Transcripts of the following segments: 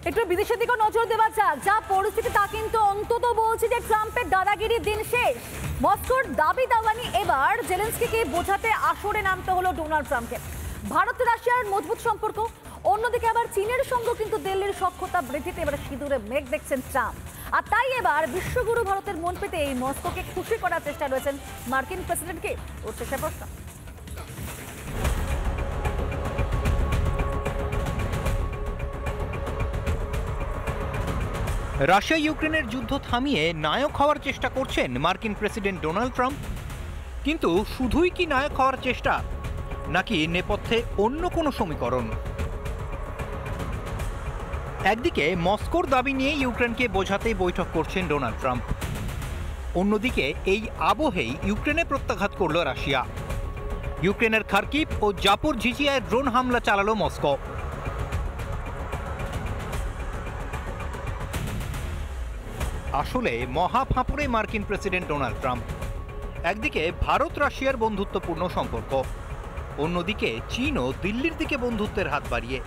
একটু বিদেশের দিকে নজর দেওয়া যাক। যা পরিস্থিতি তা কিন্তু অন্তত বলছে যে ট্রাম্পের দাদাগিরির দিন শেষ। মস্কোর দাবি দাওয়ানি এবার জেলেনস্কিকে বোঝাতে আসরে নামতে হলো ডোনাল্ড ট্রাম্পকে। ভারত রাশিয়ার মজবুত সম্পর্ক, অন্যদিকে আবার চীনের সঙ্গে কিন্তু দিল্লির সখ্যতা বৃদ্ধিতে এবার সিঁদুরে মেঘ দেখছেন ট্রাম্প। আর তাই এবার বিশ্বগুরু ভারতের মন পেতে এই মস্কোকে খুশি করার চেষ্টা রয়েছেন মার্কিন প্রেসিডেন্টকে। উঠছে সে প্রশ্ন। রাশিয়া ইউক্রেনের যুদ্ধ থামিয়ে নায়ক হওয়ার চেষ্টা করছেন মার্কিন প্রেসিডেন্ট ডোনাল্ড ট্রাম্প। কিন্তু শুধুই কি নায়ক হওয়ার চেষ্টা, নাকি নেপথ্যে অন্য কোনো সমীকরণ? একদিকে মস্কোর দাবি নিয়ে ইউক্রেনকে বোঝাতে বৈঠক করছেন ডোনাল্ড ট্রাম্প, অন্যদিকে এই আবহেই ইউক্রেনে প্রত্যাঘাত করল রাশিয়া। ইউক্রেনের খার্কিভ ও জাপোরঝিজিয়ায় ড্রোন হামলা চালালো মস্কো। আসলে মহা ফাঁপড়ে মার্কিন প্রেসিডেন্ট ডোনাল্ড ট্রাম্প। একদিকে ভারত রাশিয়ার বন্ধুত্বপূর্ণ সম্পর্ক, অন্যদিকে চীন ও দিল্লির দিকে বন্ধুত্বের হাত বাড়িয়ে।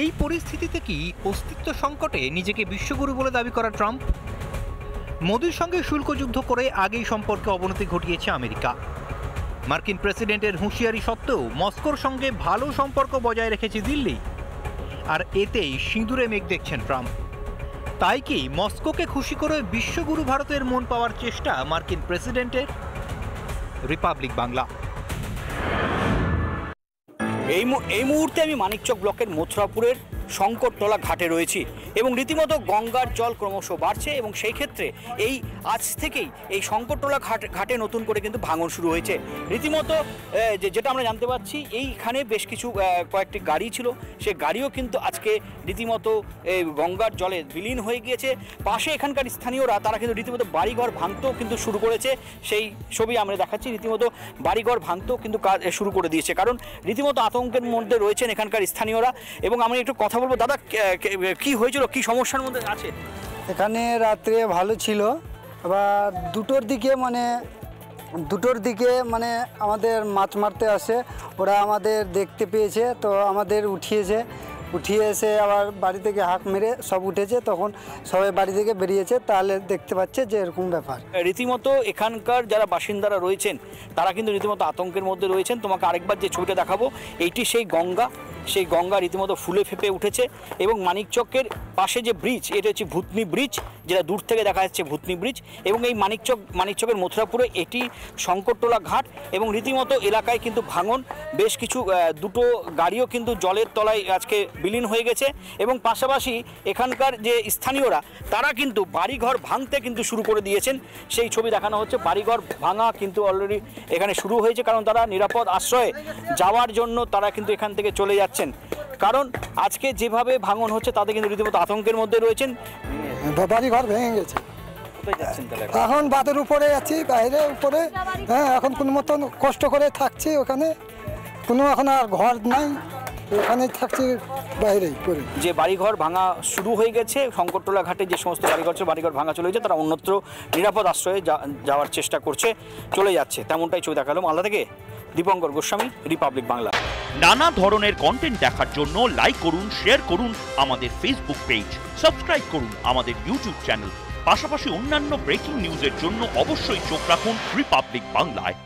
এই পরিস্থিতিতে কি অস্তিত্ব সংকটে নিজেকে বিশ্বগুরু বলে দাবি করা ট্রাম্প? মোদির সঙ্গে শুল্ক যুদ্ধ করে আগেই সম্পর্কে অবনতি ঘটিয়েছে আমেরিকা। মার্কিন প্রেসিডেন্টের হুঁশিয়ারি সত্ত্বেও মস্কোর সঙ্গে ভালো সম্পর্ক বজায় রেখেছে দিল্লি, আর এতেই সিঁদুরে মেঘ দেখছেন ট্রাম্প। তাই কি মস্কোকে খুশি করে বিশ্বগুরু ভারতের মন পাওয়ার চেষ্টা মার্কিন প্রেসিডেন্টের? রিপাবলিক বাংলা। এই মুহূর্তে আমি মানিকচক ব্লকের মথুরাপুরের শঙ্করতলা ঘাটে রয়েছি এবং রীতিমতো গঙ্গার জল ক্রমশ বাড়ছে এবং সেই ক্ষেত্রে এই আজ থেকেই এই শঙ্করতলা ঘাটে নতুন করে কিন্তু ভাঙন শুরু হয়েছে। রীতিমতো যেটা আমরা জানতে পারছি, এইখানে বেশ কিছু কয়েকটি গাড়ি ছিল, সে গাড়িও কিন্তু আজকে রীতিমতো গঙ্গার জলে বিলীন হয়ে গিয়েছে। পাশে এখানকার স্থানীয়রা তারা কিন্তু রীতিমতো বাড়িঘর ভাঙতেও কিন্তু শুরু করেছে। সেই ছবি আমরা দেখাচ্ছি, রীতিমতো বাড়িঘর ভাঙতেও কিন্তু কাজ শুরু করে দিয়েছে, কারণ রীতিমতো আতঙ্কের মধ্যে রয়েছেন এখানকার স্থানীয়রা। এবং আমি একটু কথা বলবো, দাদা কি হয়েছিল, কি সমস্যার মধ্যে আছে? এখানে রাত্রে ভালো ছিল, আবার দুটোর দিকে মানে আমাদের মাছ মারতে আসে, ওরা আমাদের দেখতে পেয়েছে, তো আমাদের উঠিয়ে এসে আবার বাড়ি থেকে হাঁক মেরে সব উঠেছে। তখন সবাই বাড়ি থেকে বেরিয়েছে, তাহলে দেখতে পাচ্ছে যে এরকম ব্যাপার। রীতিমতো এখানকার যারা বাসিন্দারা রয়েছেন তারা কিন্তু রীতিমতো আতঙ্কের মধ্যে রয়েছেন। তোমাকে আরেকবার যে ছবিটা দেখাবো, এইটি সেই গঙ্গা রীতিমতো ফুলে ফেপে উঠেছে এবং মানিকচকের পাশে যে ব্রিজ, এটা হচ্ছে ভূতনি ব্রিজ, যেটা দূর থেকে দেখা যাচ্ছে ভূতনি ব্রিজ। এবং এই মানিকচকের মথুরাপুরে এটি শঙ্করতলা ঘাট এবং রীতিমতো এলাকায় কিন্তু ভাঙন, বেশ কিছু দুটো গাড়িও কিন্তু জলের তলায় আজকে বিলীন হয়ে গেছে। এবং পাশাপাশি এখানকার যে স্থানীয়রা তারা কিন্তু বাড়িঘর ভাঙতে কিন্তু শুরু করে দিয়েছেন। সেই ছবি দেখানো হচ্ছে, বাড়িঘর ভাঙা কিন্তু অলরেডি এখানে শুরু হয়েছে, কারণ তারা নিরাপদ আশ্রয়ে যাওয়ার জন্য তারা কিন্তু এখান থেকে চলে যাচ্ছেন। কারণ আজকে যেভাবে ভাঙন হচ্ছে তাতে কিন্তু রীতিমতো আতঙ্কের মধ্যে রয়েছেন। বাড়িঘর ভেঙে গেছে, এখন বাঁধের উপরে আছি, বাইরে উপরে। হ্যাঁ, এখন কোনো মতন কষ্ট করে থাকছি, ওখানে কোনো এখন আর ঘর নাই, ওখানে থাকছি বাইরেই করে। যে বাড়িঘর ভাঙা শুরু হয়ে গেছে, শঙ্করতলা ঘাটে যে সমস্ত বাড়িঘর ভাঙা চলে গেছে, তারা অন্যত্র নিরাপদ আশ্রয়ে যাওয়ার চেষ্টা করছে, চলে যাচ্ছে, তেমনটাই ছবি দেখালো মালদা থেকে দীপঙ্কর গোস্বামী, রিপাবলিক বাংলা। নানা ধরনের কন্টেন্ট দেখার জন্য লাইক করুন, শেয়ার করুন আমাদের ফেসবুক পেজ, সাবস্ক্রাইব করুন আমাদের ইউটিউব চ্যানেল। পাশাপাশি অন্যান্য ব্রেকিং নিউজের জন্য অবশ্যই চোখ রাখুন রিপাবলিক বাংলায়।